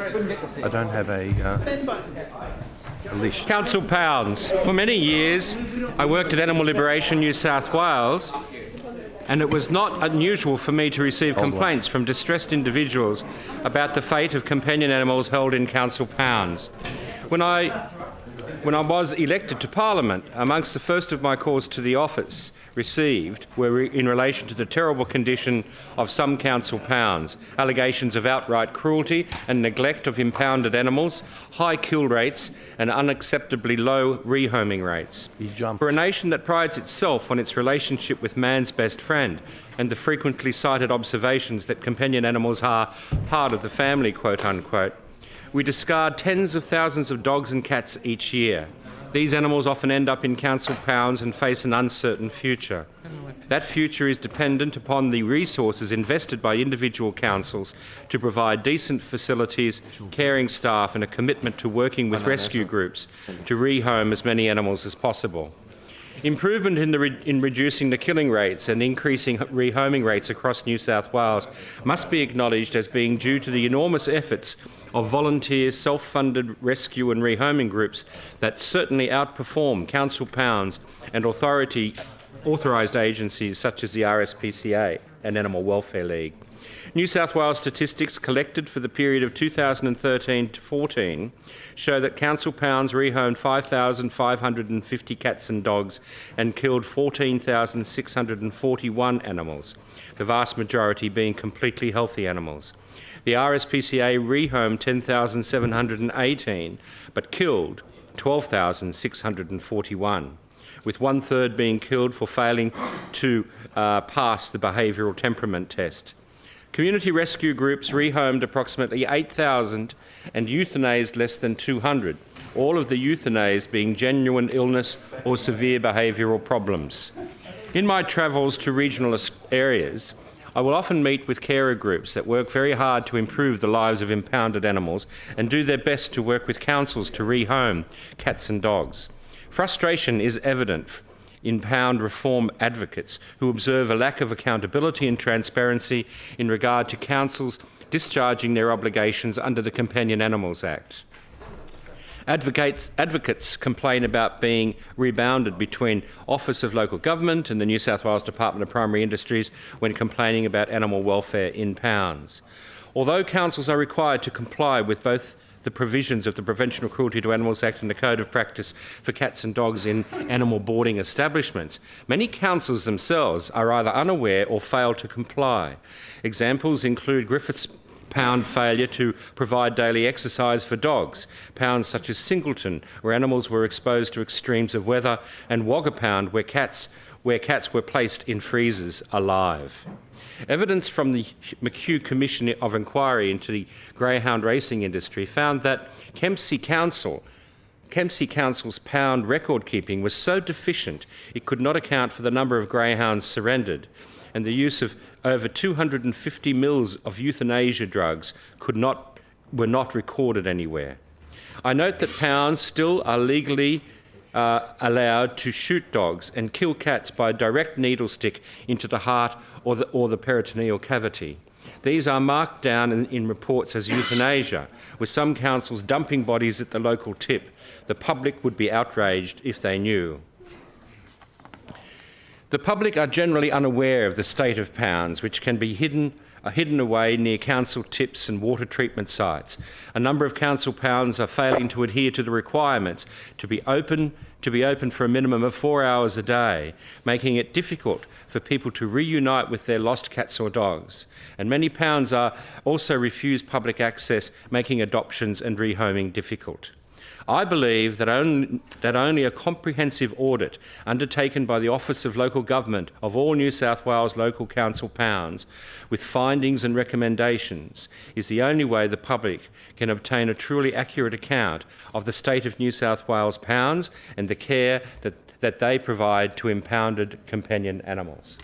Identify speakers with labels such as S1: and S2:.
S1: I don't have a list.
S2: Council Pounds. For many years, I worked at Animal Liberation New South Wales, and it was not unusual for me to receive complaints from distressed individuals about the fate of companion animals held in council pounds. When I was elected to Parliament, amongst the first of my calls to the office received were in relation to the terrible condition of some council pounds, allegations of outright cruelty and neglect of impounded animals, high kill rates and unacceptably low rehoming rates. For a nation that prides itself on its relationship with man's best friend and the frequently cited observations that companion animals are part of the family, quote unquote, we discard tens of thousands of dogs and cats each year. These animals often end up in council pounds and face an uncertain future. That future is dependent upon the resources invested by individual councils to provide decent facilities, caring staff and a commitment to working with rescue groups to rehome as many animals as possible. Improvement in reducing the killing rates and increasing rehoming rates across New South Wales must be acknowledged as being due to the enormous efforts of volunteer, self-funded rescue and rehoming groups that certainly outperform council pounds and authorised agencies such as the RSPCA and Animal Welfare League. New South Wales statistics collected for the period of 2013 to 14 show that council pounds rehomed 5,550 cats and dogs and killed 14,641 animals, the vast majority being completely healthy animals. The RSPCA rehomed 10,718 but killed 12,641, with one-third being killed for failing to pass the behavioural temperament test. Community rescue groups rehomed approximately 8,000 and euthanased less than 200, all of the euthanased being genuine illness or severe behavioural problems. In my travels to regional areas, I will often meet with carer groups that work very hard to improve the lives of impounded animals and do their best to work with councils to rehome cats and dogs. Frustration is evident in pound reform advocates who observe a lack of accountability and transparency in regard to councils discharging their obligations under the Companion Animals Act. Advocates complain about being rebounded between Office of Local Government and the New South Wales Department of Primary Industries when complaining about animal welfare in pounds. Although councils are required to comply with both the provisions of the Prevention of Cruelty to Animals Act and the Code of Practice for Cats and Dogs in animal boarding establishments, many councils themselves are either unaware or fail to comply. Examples include Griffith's pound failure to provide daily exercise for dogs, pounds such as Singleton, where animals were exposed to extremes of weather, and Wagga Pound, where cats were placed in freezers alive. Evidence from the McHugh Commission of Inquiry into the greyhound racing industry found that Kempsey Council's pound record keeping was so deficient it could not account for the number of greyhounds surrendered, and the use of over 250 mils of euthanasia drugs were not recorded anywhere. I note that pounds still are legally allowed to shoot dogs and kill cats by a direct needle stick into the heart or the peritoneal cavity. These are marked down in reports as euthanasia, with some councils dumping bodies at the local tip. The public would be outraged if they knew. The public are generally unaware of the state of pounds, which can be hidden away near council tips and water treatment sites. A number of council pounds are failing to adhere to the requirements to be open for a minimum of 4 hours a day, making it difficult for people to reunite with their lost cats or dogs. And many pounds are also refused public access, making adoptions and rehoming difficult. I believe that only a comprehensive audit undertaken by the Office of Local Government of all New South Wales local council pounds, with findings and recommendations, is the only way the public can obtain a truly accurate account of the state of New South Wales pounds and the care that they provide to impounded companion animals.